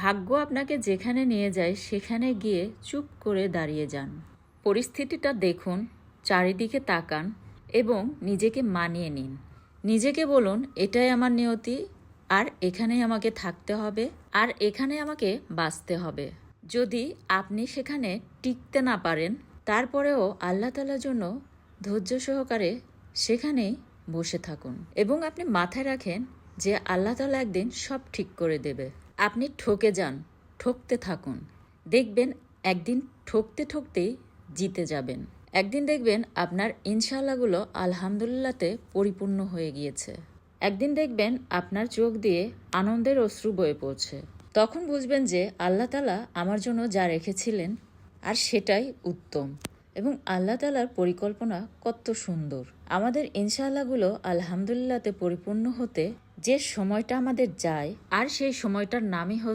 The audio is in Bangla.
ভাগ্য আপনাকে যেখানে নিয়ে যায় সেখানে গিয়ে চুপ করে দাঁড়িয়ে যান। পরিস্থিতিটা দেখুন, চারিদিকে তাকান এবং নিজেকে মানিয়ে নিন। নিজেকে বলুন, এটাই আমার নিয়তি, আর এখানেই আমাকে থাকতে হবে, আর এখানে আমাকে বাঁচতে হবে। যদি আপনি সেখানে টিকতে না পারেন, তারপরেও আল্লাহ তাআলার জন্য ধৈর্য সহকারে সেখানেই বসে থাকুন এবং আপনি মাথায় রাখেন যে আল্লাহ তাআলা একদিন সব ঠিক করে দেবে। আপনি ঠকে যান, ঠকতে থাকুন, দেখবেন একদিন ঠকতে ঠকতেই জিতে যাবেন। একদিন দেখবেন আপনার ইনশাআল্লাহগুলো আলহামদুলিল্লাহতে পরিপূর্ণ হয়ে গিয়েছে। একদিন দেখবেন আপনার চোখ দিয়ে আনন্দের অশ্রু বয়ে পড়ছে। তখন বুঝবেন যে আল্লাহ তাআলা আমার জন্য যা রেখেছিলেন আর সেটাই উত্তম, এবং আল্লাহ তাআলার পরিকল্পনা কত সুন্দর। আমাদের ইনশাআল্লাহগুলো আলহামদুলিল্লাহতে পরিপূর্ণ হতে যে সময়টা আমাদের যায়, আর সেই সময়টার নামই হচ্ছে